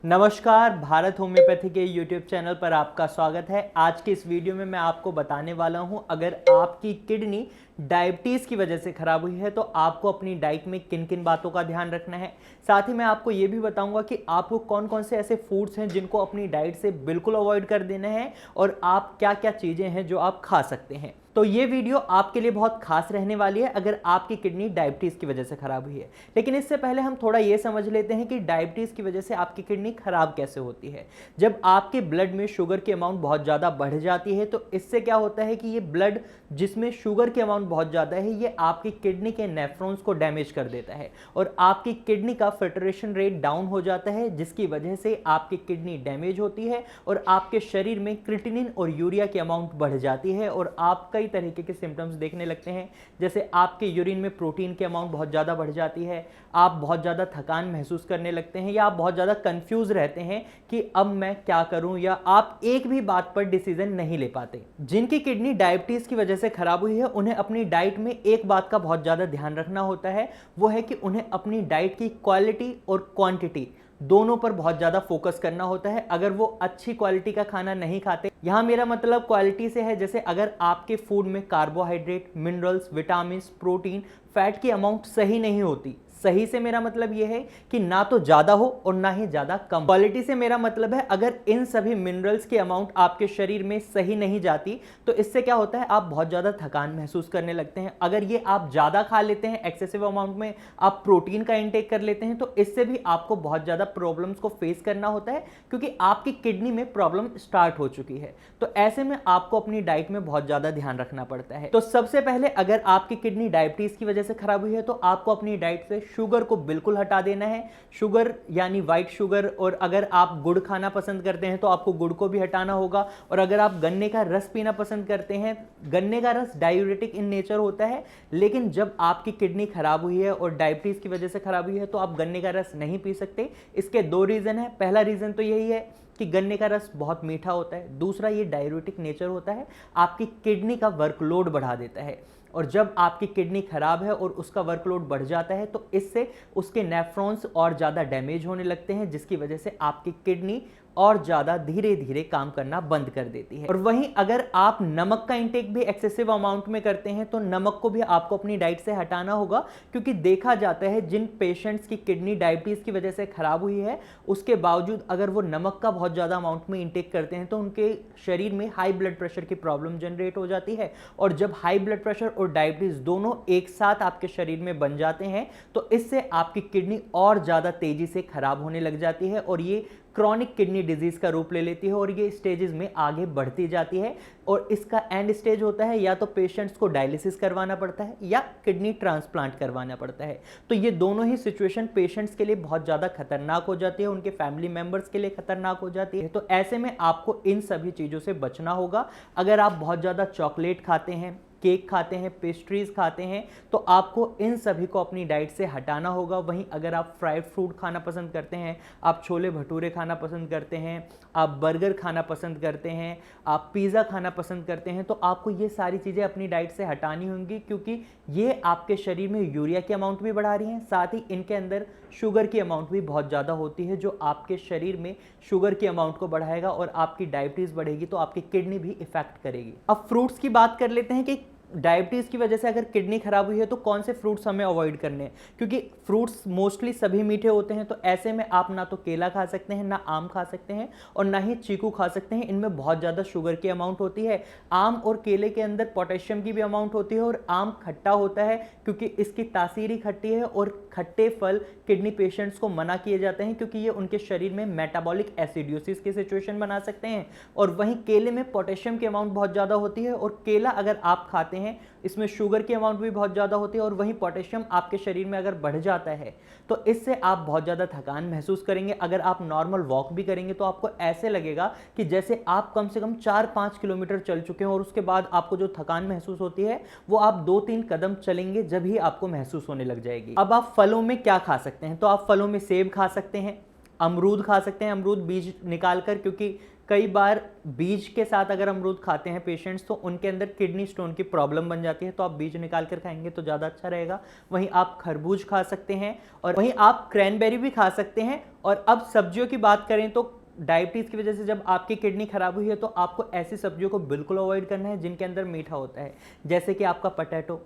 नमस्कार, भारत होम्योपैथी के YouTube channel पर आपका स्वागत है। आज के इस वीडियो में मैं आपको बताने वाला हूं, अगर आपकी किडनी डायबिटीज़ की वजह से खराब हुई है तो आपको अपनी डाइट में किन किन बातों का ध्यान रखना है। साथ ही मैं आपको ये भी बताऊंगा कि आपको कौन कौन से ऐसे फूड्स हैं जिनको अपनी डाइट से बिल्कुल अवॉइड कर देना है और आप क्या क्या चीज़ें हैं जो आप खा सकते हैं। तो ये वीडियो आपके लिए बहुत खास रहने वाली है अगर आपकी किडनी डायबिटीज़ की वजह से खराब हुई है। लेकिन इससे पहले हम थोड़ा ये समझ लेते हैं कि डायबिटीज़ की वजह से आपकी किडनी खराब कैसे होती है। जब आपके ब्लड में शुगर की अमाउंट बहुत ज़्यादा बढ़ जाती है तो इससे क्या होता है कि ये ब्लड जिसमें शुगर की अमाउंट बहुत ज़्यादा है ये आपकी किडनी के नेफ्रॉन्स को डैमेज कर देता है और आपकी किडनी का फिल्ट्रेशन रेट डाउन हो जाता है, जिसकी वजह से आपकी किडनी डैमेज होती है और आपके शरीर में क्रिएटिनिन और यूरिया की अमाउंट बढ़ जाती है और आप कई तरीके के सिम्टम्स देखने लगते हैं। जैसे आपके यूरिन में प्रोटीन की अमाउंट बहुत ज़्यादा बढ़ जाती है, आप बहुत ज़्यादा थकान महसूस करने लगते हैं या आप बहुत ज़्यादा कंफ्यूज रहते हैं कि अब मैं क्या करूं, या आप एक भी बात पर डिसीजन नहीं ले पाते। जिनकी किडनी डायबिटीज़ की वजह से खराब हुई है उन्हें अपनी डाइट में एक बात का बहुत ज़्यादा ध्यान रखना होता है, वो है कि उन्हें अपनी डाइट की क्वालिटी और क्वांटिटी दोनों पर बहुत ज़्यादा फोकस करना होता है। अगर वो अच्छी क्वालिटी का खाना नहीं खाते, यहाँ मेरा मतलब क्वालिटी से है, जैसे अगर आपके फूड में carbohydrate, minerals, vitamin, protein, fat की अमाउंट सही नहीं होती। सही से मेरा मतलब यह है कि ना तो ज़्यादा हो और ना ही ज़्यादा कम। क्वालिटी से मेरा मतलब है अगर इन सभी मिनरल्स की अमाउंट आपके शरीर में सही नहीं जाती तो इससे क्या होता है, आप बहुत ज़्यादा थकान महसूस करने लगते हैं। अगर ये आप ज़्यादा खा लेते हैं, एक्सेसिव अमाउंट में आप प्रोटीन का इंटेक कर लेते हैं, तो इससे भी आपको बहुत ज़्यादा प्रॉब्लम्स को फेस करना होता है क्योंकि आपकी किडनी में प्रॉब्लम स्टार्ट हो चुकी है। तो ऐसे में आपको अपनी डाइट में बहुत ज़्यादा ध्यान रखना पड़ता है। तो सबसे पहले अगर आपकी किडनी डायबिटीज़ की वजह से खराब हुई है तो आपको अपनी डाइट से शुगर को बिल्कुल हटा देना है। शुगर यानी व्हाइट शुगर, और अगर आप गुड़ खाना पसंद करते हैं तो आपको गुड़ को भी हटाना होगा। और अगर आप गन्ने का रस पीना पसंद करते हैं, गन्ने का रस डायूरेटिक इन नेचर होता है, लेकिन जब आपकी किडनी खराब हुई है और डायबिटीज की वजह से खराब हुई है तो आप गन्ने का रस नहीं पी सकते। इसके दो रीजन है। पहला रीजन तो यही है कि गन्ने का रस बहुत मीठा होता है, दूसरा ये डायूरेटिक नेचर होता है, आपकी किडनी का वर्कलोड बढ़ा देता है। और जब आपकी किडनी खराब है और उसका वर्कलोड बढ़ जाता है तो इससे उसके नेफ्रॉन्स और ज़्यादा डैमेज होने लगते हैं, जिसकी वजह से आपकी किडनी और ज़्यादा धीरे धीरे काम करना बंद कर देती है। और वहीं अगर आप नमक का इंटेक भी एक्सेसिव अमाउंट में करते हैं तो नमक को भी आपको अपनी डाइट से हटाना होगा, क्योंकि देखा जाता है जिन पेशेंट्स की किडनी डायबिटीज़ की वजह से खराब हुई है उसके बावजूद अगर वो नमक का बहुत ज़्यादा अमाउंट में इंटेक करते हैं तो उनके शरीर में हाई ब्लड प्रेशर की प्रॉब्लम जनरेट हो जाती है। और जब हाई ब्लड प्रेशर और डायबिटीज़ दोनों एक साथ आपके शरीर में बन जाते हैं तो इससे आपकी किडनी और ज़्यादा तेज़ी से खराब होने लग जाती है और ये क्रॉनिक किडनी डिजीज का रूप ले लेती है और ये स्टेजेस में आगे बढ़ती जाती है। और इसका एंड स्टेज होता है या तो पेशेंट्स को डायलिसिस करवाना पड़ता है या किडनी ट्रांसप्लांट करवाना पड़ता है। तो ये दोनों ही सिचुएशन पेशेंट्स के लिए बहुत ज़्यादा खतरनाक हो जाती है, उनके फैमिली मेंबर्स के लिए खतरनाक हो जाती है। तो ऐसे में आपको इन सभी चीज़ों से बचना होगा। अगर आप बहुत ज़्यादा चॉकलेट खाते हैं, केक खाते हैं, पेस्ट्रीज खाते हैं, तो आपको इन सभी को अपनी डाइट से हटाना होगा। वहीं अगर आप फ्राइड फूड खाना पसंद करते हैं, आप छोले भटूरे खाना पसंद करते हैं, आप बर्गर खाना पसंद करते हैं, आप पिज़्ज़ा खाना पसंद करते हैं, तो आपको ये सारी चीज़ें अपनी डाइट से हटानी होंगी, क्योंकि ये आपके शरीर में यूरिया की अमाउंट भी बढ़ा रही हैं, साथ ही इनके अंदर शुगर की अमाउंट भी बहुत ज़्यादा होती है जो आपके शरीर में शुगर की अमाउंट को बढ़ाएगा और आपकी डायबिटीज़ बढ़ेगी तो आपकी किडनी भी इफेक्ट करेगी। अब फ्रूट्स की बात कर लेते हैं कि डायबिटीज़ की वजह से अगर किडनी खराब हुई है तो कौन से फ्रूट्स हमें अवॉइड करने हैं, क्योंकि फ्रूट्स मोस्टली सभी मीठे होते हैं। तो ऐसे में आप ना तो केला खा सकते हैं, ना आम खा सकते हैं और ना ही चीकू खा सकते हैं। इनमें बहुत ज़्यादा शुगर की अमाउंट होती है। आम और केले के अंदर पोटेशियम की भी अमाउंट होती है और आम खट्टा होता है क्योंकि इसकी तासीर ही खट्टी है। और खट्टे फल किडनी पेशेंट्स को मना किए जाते हैं क्योंकि ये उनके शरीर में मेटाबॉलिक एसिडोसिस की सिचुएशन बना सकते हैं। और वहीं केले में पोटेशियम की अमाउंट बहुत ज़्यादा होती है और केला अगर आप खाते हैं इसमें शुगर की अमाउंट भी बहुत ज़्यादा होती है। और वहीं पोटेशियम आपके शरीर में अगर बढ़ जाता है तो इससे आप बहुत ज़्यादा थकान महसूस करेंगे। अगर आप नॉर्मल वॉक भी करेंगे तो आपको ऐसे लगेगा कि जैसे आप कम से कम 4-5 किलोमीटर चल चुके हैं और उसके बाद आपको जो थकान महसूस होती है वो आप 2-3 कदम चलेंगे जब ही आपको महसूस होने लग जाएगी। अब आप फलों में क्या खा सकते हैं, तो आप फलों में सेब खा सकते हैं, अमरूद खा सकते हैं, अमरूद बीज निकाल कर, क्योंकि कई बार बीज के साथ अगर अमरूद खाते हैं पेशेंट्स तो उनके अंदर किडनी स्टोन की प्रॉब्लम बन जाती है, तो आप बीज निकाल कर खाएंगे तो ज़्यादा अच्छा रहेगा। वहीं आप खरबूज खा सकते हैं और वहीं आप क्रैनबेरी भी खा सकते हैं। और अब सब्जियों की बात करें तो डायबिटीज़ की वजह से जब आपकी किडनी खराब हुई है तो आपको ऐसी सब्जियों को बिल्कुल अवॉइड करना है जिनके अंदर मीठा होता है, जैसे कि आपका पटैटो,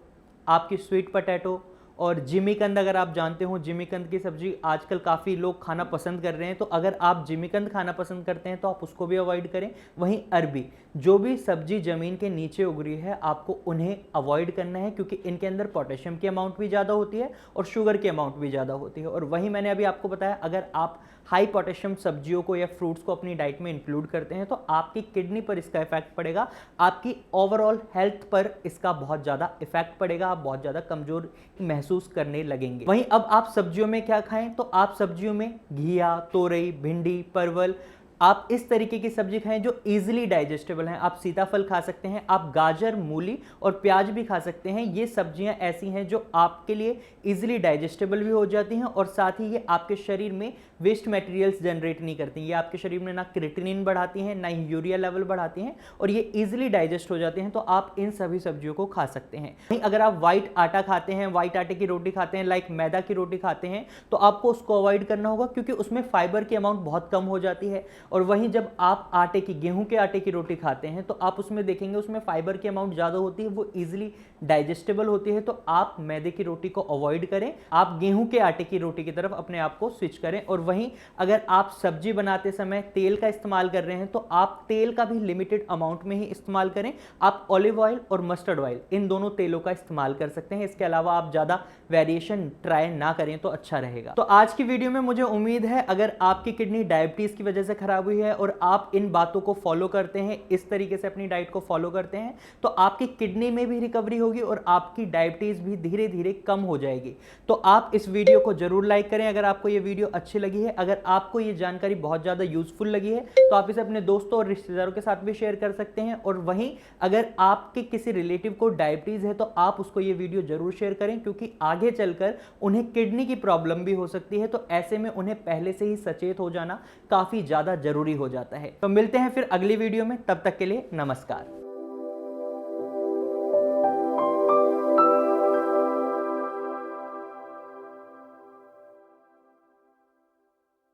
आपकी स्वीट पटैटो और जिमीकंद। अगर आप जानते हो जिमीकंद की सब्जी आजकल काफ़ी लोग खाना पसंद कर रहे हैं, तो अगर आप जिमीकंद खाना पसंद करते हैं तो आप उसको भी अवॉइड करें। वहीं अरबी, जो भी सब्जी ज़मीन के नीचे उग रही है आपको उन्हें अवॉइड करना है, क्योंकि इनके अंदर पोटेशियम की अमाउंट भी ज़्यादा होती है और शुगर की अमाउंट भी ज़्यादा होती है। और वहीं मैंने अभी आपको बताया, अगर आप हाई पोटेशियम सब्जियों को या फ्रूट्स को अपनी डाइट में इंक्लूड करते हैं तो आपकी किडनी पर इसका इफेक्ट पड़ेगा, आपकी ओवरऑल हेल्थ पर इसका बहुत ज़्यादा इफेक्ट पड़ेगा, आप बहुत ज़्यादा कमज़ोर महसूस करने लगेंगे। वहीं अब आप सब्जियों में क्या खाएं, तो आप सब्जियों में घिया, तोरई, भिंडी, परवल, आप इस तरीके की सब्जी खाएं जो इजीली डाइजेस्टेबल हैं। आप सीताफल खा सकते हैं, आप गाजर, मूली और प्याज भी खा सकते हैं। ये सब्जियां ऐसी हैं जो आपके लिए इजीली डाइजेस्टेबल भी हो जाती हैं और साथ ही ये आपके शरीर में वेस्ट मटेरियल्स जनरेट नहीं करती। ये आपके शरीर में ना क्रिएटिनिन बढ़ाती हैं, ना ही यूरिया लेवल बढ़ाती हैं और ये इजीली डाइजेस्ट हो जाते हैं, तो आप इन सभी सब्जियों को खा सकते हैं। अगर आप व्हाइट आटा खाते हैं, व्हाइट आटे की रोटी खाते हैं, लाइक मैदा की रोटी खाते हैं, तो आपको उसको अवॉइड करना होगा, क्योंकि उसमें फाइबर की अमाउंट बहुत कम हो जाती है। और वहीं जब आप आटे की, गेहूं के आटे की रोटी खाते हैं तो आप उसमें देखेंगे उसमें फाइबर की अमाउंट ज़्यादा होती है, वो इजीली डाइजेस्टेबल होती है। तो आप मैदे की रोटी को अवॉइड करें, आप गेहूं के आटे की रोटी की तरफ अपने आप को स्विच करें। और वहीं अगर आप सब्जी बनाते समय तेल का इस्तेमाल कर रहे हैं तो आप तेल का भी लिमिटेड अमाउंट में ही इस्तेमाल करें। आप ऑलिव ऑयल और मस्टर्ड ऑयल, इन दोनों तेलों का इस्तेमाल कर सकते हैं। इसके अलावा आप ज़्यादा वेरिएशन ट्राई ना करें तो अच्छा रहेगा। तो आज की वीडियो में मुझे उम्मीद है अगर आपकी किडनी डायबिटीज़ की वजह से खराब हुई है और आप इन बातों को फॉलो करते हैं, इस तरीके से अपनी डाइट को फॉलो करते हैं, तो आपकी किडनी में भी रिकवरी होगी और आपकी डायबिटीज़ भी धीरे धीरे कम हो जाएगी। तो आप इस वीडियो को जरूर लाइक करें अगर आपको ये वीडियो अच्छी लगी है। अगर आपको ये जानकारी बहुत ज़्यादा यूजफुल लगी है तो आप इसे अपने दोस्तों और रिश्तेदारों के साथ भी शेयर कर सकते हैं। और वहीं अगर आपके किसी रिलेटिव को डायबिटीज़ है तो आप उसको ये वीडियो जरूर शेयर करें, क्योंकि आगे चलकर उन्हें किडनी की प्रॉब्लम भी हो सकती है। तो ऐसे में उन्हें पहले से ही सचेत हो जाना काफ़ी ज़्यादा जरूरी हो जाता है। तो मिलते हैं फिर अगली वीडियो में, तब तक के लिए नमस्कार।